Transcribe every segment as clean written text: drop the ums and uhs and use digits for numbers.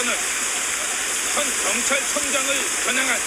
사건은 현 경찰청장을 겨냥한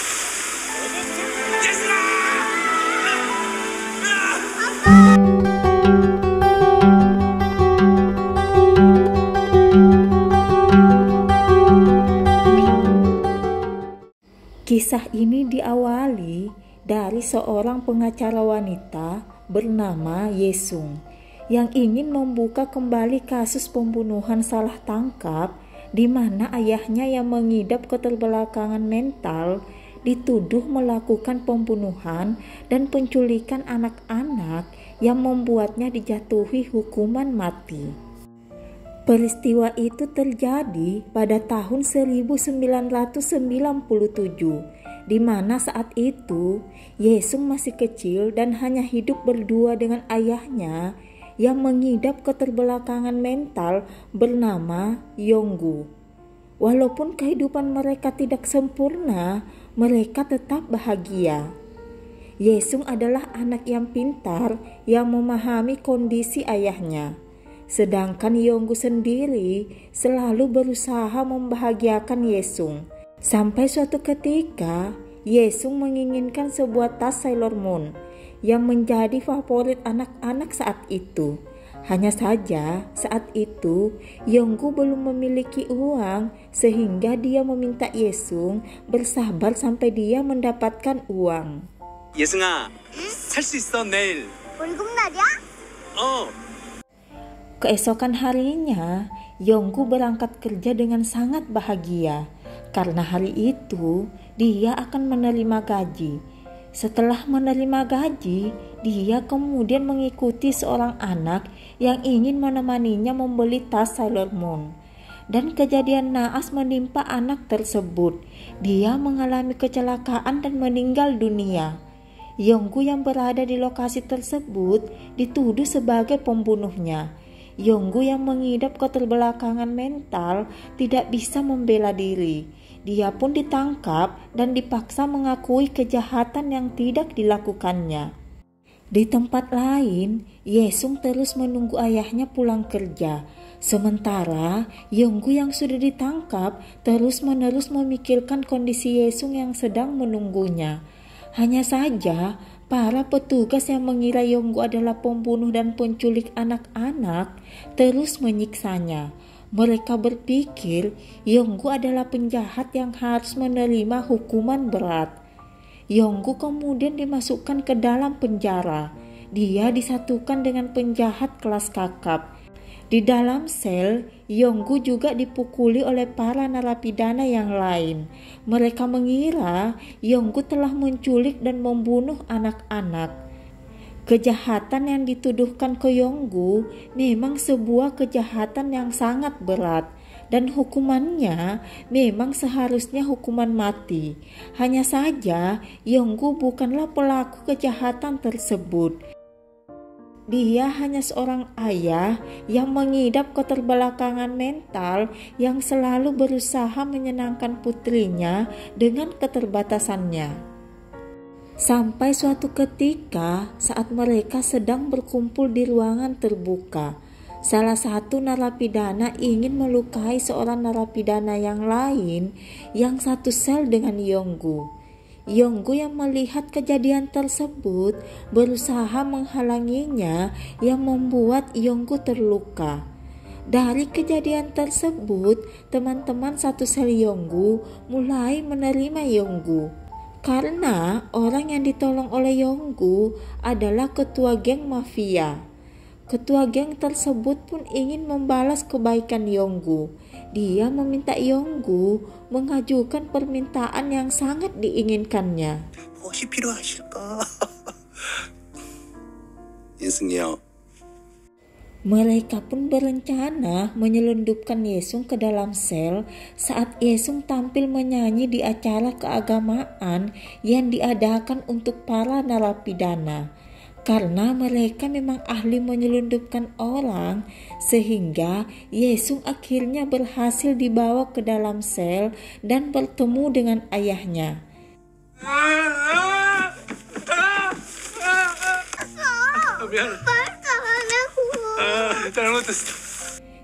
Kisah ini diawali dari seorang pengacara wanita bernama Yesung yang ingin membuka kembali kasus pembunuhan salah tangkap di mana ayahnya yang mengidap keterbelakangan mental dituduh melakukan pembunuhan dan penculikan anak-anak yang membuatnya dijatuhi hukuman mati. Peristiwa itu terjadi pada tahun 1997, di mana saat itu Yesung masih kecil dan hanya hidup berdua dengan ayahnya yang mengidap keterbelakangan mental bernama Yonggu. Walaupun kehidupan mereka tidak sempurna, mereka tetap bahagia. Yesung adalah anak yang pintar yang memahami kondisi ayahnya. Sedangkan Yonggu sendiri selalu berusaha membahagiakan Yesung. Sampai suatu ketika, Yesung menginginkan sebuah tas Sailor Moon yang menjadi favorit anak-anak saat itu. Hanya saja saat itu Yonggu belum memiliki uang sehingga dia meminta Yesung bersabar sampai dia mendapatkan uang. 예승아, 살 수 있어 내일. 월급날이야? Keesokan harinya, Yonggu berangkat kerja dengan sangat bahagia karena hari itu dia akan menerima gaji. Setelah menerima gaji, dia kemudian mengikuti seorang anak yang ingin menemaninya membeli tas Sailor Moon. Dan kejadian naas menimpa anak tersebut. Dia mengalami kecelakaan dan meninggal dunia. Yonggu yang berada di lokasi tersebut dituduh sebagai pembunuhnya. Yonggu yang mengidap keterbelakangan mental tidak bisa membela diri. Dia pun ditangkap dan dipaksa mengakui kejahatan yang tidak dilakukannya. Di tempat lain, Yesung terus menunggu ayahnya pulang kerja. Sementara Yonggu yang sudah ditangkap terus-menerus memikirkan kondisi Yesung yang sedang menunggunya. Hanya saja, para petugas yang mengira Yonggu adalah pembunuh dan penculik anak-anak terus menyiksanya. Mereka berpikir Yonggu adalah penjahat yang harus menerima hukuman berat. Yonggu kemudian dimasukkan ke dalam penjara. Dia disatukan dengan penjahat kelas kakap. Di dalam sel, Yonggu juga dipukuli oleh para narapidana yang lain. Mereka mengira Yonggu telah menculik dan membunuh anak-anak. Kejahatan yang dituduhkan ke Yonggu memang sebuah kejahatan yang sangat berat dan hukumannya memang seharusnya hukuman mati. Hanya saja Yonggu bukanlah pelaku kejahatan tersebut. Dia hanya seorang ayah yang mengidap keterbelakangan mental yang selalu berusaha menyenangkan putrinya dengan keterbatasannya. Sampai suatu ketika saat mereka sedang berkumpul di ruangan terbuka, salah satu narapidana ingin melukai seorang narapidana yang lain yang satu sel dengan Yonggu. Yonggu yang melihat kejadian tersebut berusaha menghalanginya yang membuat Yonggu terluka. Dari kejadian tersebut, teman-teman satu sel Yonggu mulai menerima Yonggu. Karena orang yang ditolong oleh Yonggu adalah ketua geng mafia. Ketua geng tersebut pun ingin membalas kebaikan Yonggu. Dia meminta Yonggu mengajukan permintaan yang sangat diinginkannya. 무엇이 필요하실까? 예승이요. Mereka pun berencana menyelundupkan Yesung ke dalam sel saat Yesung tampil menyanyi di acara keagamaan yang diadakan untuk para narapidana. Karena mereka memang ahli menyelundupkan orang, sehingga Yesung akhirnya berhasil dibawa ke dalam sel dan bertemu dengan ayahnya.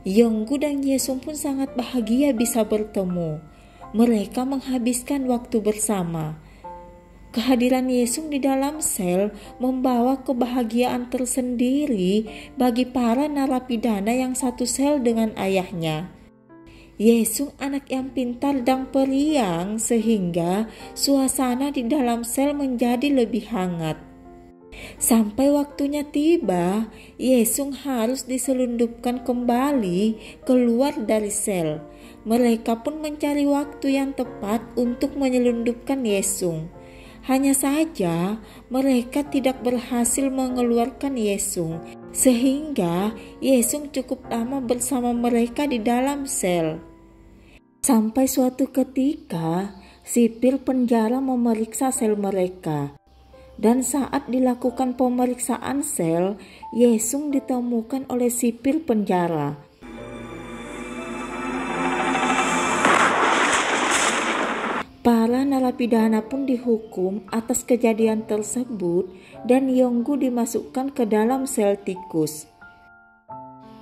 Yonggu dan Yesung pun sangat bahagia bisa bertemu. Mereka menghabiskan waktu bersama. Kehadiran Yesung di dalam sel membawa kebahagiaan tersendiri bagi para narapidana yang satu sel dengan ayahnya. Yesung anak yang pintar dan periang sehingga suasana di dalam sel menjadi lebih hangat. Sampai waktunya tiba, Yesung harus diselundupkan kembali keluar dari sel. Mereka pun mencari waktu yang tepat untuk menyelundupkan Yesung. Hanya saja mereka tidak berhasil mengeluarkan Yesung, sehingga Yesung cukup lama bersama mereka di dalam sel. Sampai suatu ketika, sipir penjara memeriksa sel mereka. Dan saat dilakukan pemeriksaan sel, Yesung ditemukan oleh sipir penjara. Para narapidana pun dihukum atas kejadian tersebut dan Yonggu dimasukkan ke dalam sel tikus.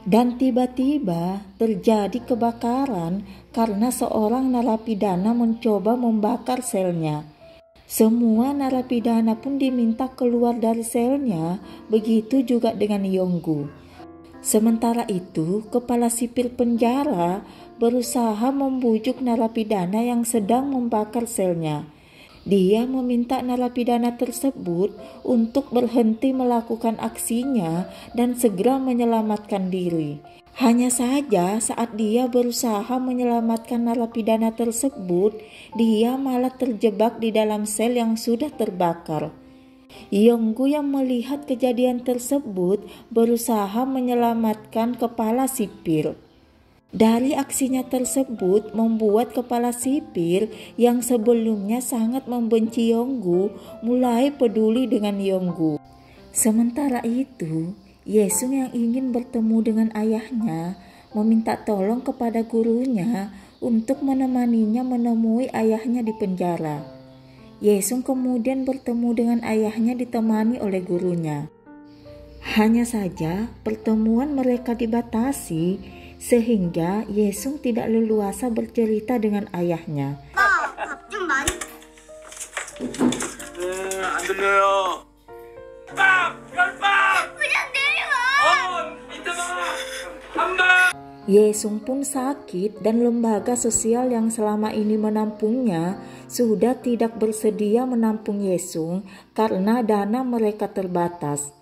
Dan tiba-tiba terjadi kebakaran karena seorang narapidana mencoba membakar selnya. Semua narapidana pun diminta keluar dari selnya, begitu juga dengan Yonggu. Sementara itu, kepala sipir penjara berusaha membujuk narapidana yang sedang membakar selnya. Dia meminta narapidana tersebut untuk berhenti melakukan aksinya dan segera menyelamatkan diri. Hanya saja saat dia berusaha menyelamatkan narapidana tersebut, dia malah terjebak di dalam sel yang sudah terbakar. Yonggu yang melihat kejadian tersebut berusaha menyelamatkan kepala sipir. Dari aksinya tersebut membuat kepala sipir yang sebelumnya sangat membenci Yonggu mulai peduli dengan Yonggu. Sementara itu, Yesung yang ingin bertemu dengan ayahnya meminta tolong kepada gurunya untuk menemaninya menemui ayahnya di penjara. Yesung kemudian bertemu dengan ayahnya ditemani oleh gurunya. Hanya saja pertemuan mereka dibatasi sehingga Yesung tidak leluasa bercerita dengan ayahnya. 안 들려요. Yesung pun sakit dan lembaga sosial yang selama ini menampungnya sudah tidak bersedia menampung Yesung karena dana mereka terbatas.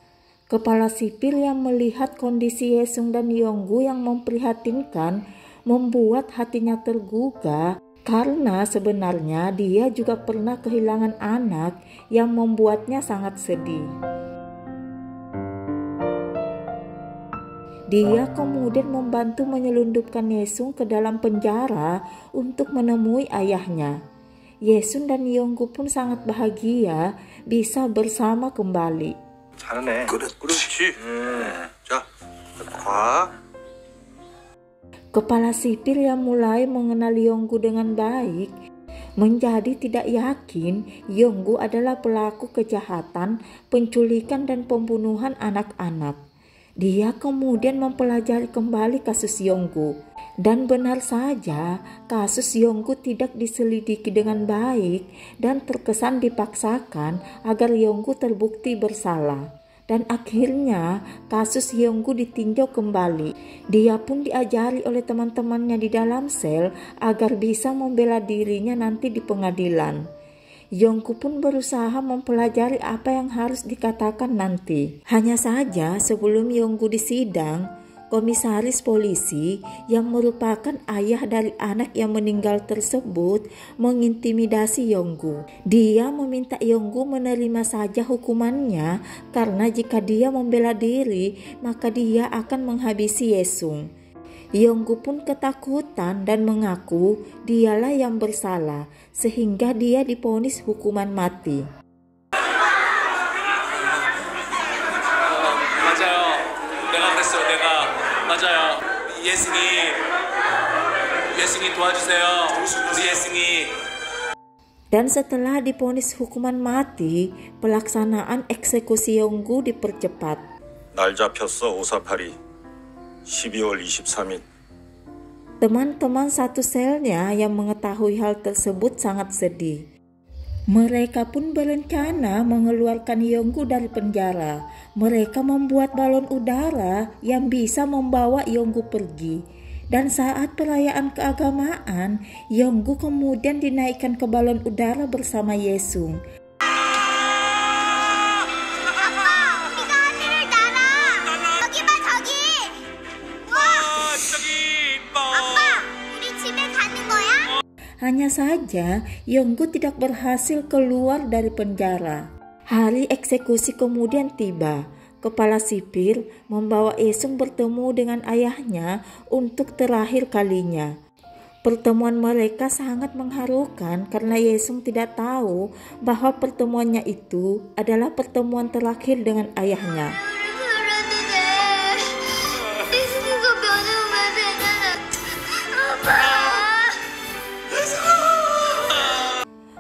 Kepala sipir yang melihat kondisi Yesung dan Yonggu yang memprihatinkan membuat hatinya tergugah karena sebenarnya dia juga pernah kehilangan anak yang membuatnya sangat sedih. Dia kemudian membantu menyelundupkan Yesung ke dalam penjara untuk menemui ayahnya. Yesung dan Yonggu pun sangat bahagia bisa bersama kembali. 잘하네. 그렇지. 자, 과. Kepala sipir yang mulai mengenal Yonggu dengan baik menjadi tidak yakin Yonggu adalah pelaku kejahatan, penculikan dan pembunuhan anak-anak. Dia kemudian mempelajari kembali kasus Yonggu. Dan benar saja, kasus Yonggu tidak diselidiki dengan baik dan terkesan dipaksakan agar Yonggu terbukti bersalah. Dan akhirnya kasus Yonggu ditinjau kembali. Dia pun diajari oleh teman-temannya di dalam sel agar bisa membela dirinya nanti di pengadilan. Yonggu pun berusaha mempelajari apa yang harus dikatakan nanti. Hanya saja sebelum Yonggu disidang, komisaris polisi yang merupakan ayah dari anak yang meninggal tersebut mengintimidasi Yonggu. Dia meminta Yonggu menerima saja hukumannya karena jika dia membela diri maka dia akan menghabisi Yesung. Yonggu pun ketakutan dan mengaku dialah yang bersalah sehingga dia divonis hukuman mati. 맞아요. 예승이 도와주세요. 우리 예승이. Dan setelah divonis hukuman mati, pelaksanaan eksekusi Yonggu dipercepat. 날 잡혔어 548이. 12월 23일. Teman-teman satu selnya yang mengetahui hal tersebut sangat sedih. Mereka pun berencana mengeluarkan Yonggu dari penjara. Mereka membuat balon udara yang bisa membawa Yonggu pergi. Dan saat perayaan keagamaan, Yonggu kemudian dinaikkan ke balon udara bersama Yesung. Hanya saja, Yonggu tidak berhasil keluar dari penjara. Hari eksekusi kemudian tiba. Kepala sipil membawa Yesung bertemu dengan ayahnya untuk terakhir kalinya. Pertemuan mereka sangat mengharukan karena Yesung tidak tahu bahwa pertemuannya itu adalah pertemuan terakhir dengan ayahnya.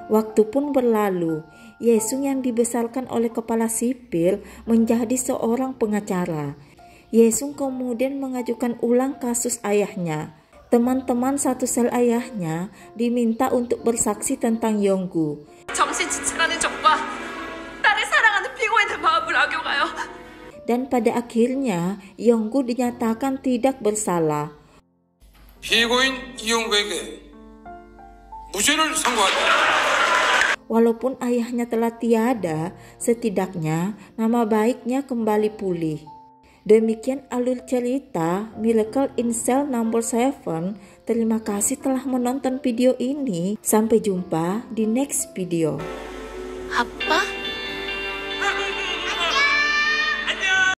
Waktu pun berlalu, Yesung yang dibesarkan oleh kepala sipil menjadi seorang pengacara. Yesung kemudian mengajukan ulang kasus ayahnya. Teman-teman satu sel ayahnya diminta untuk bersaksi tentang Yonggu. Dan pada akhirnya Yonggu dinyatakan tidak bersalah. 피고인 이용구에게 무죄를 선고한다. Walaupun ayahnya telah tiada, setidaknya nama baiknya kembali pulih. Demikian alur cerita Miracle in Cell No. 7. Terima kasih telah menonton video ini. Sampai jumpa di next video. 아빠?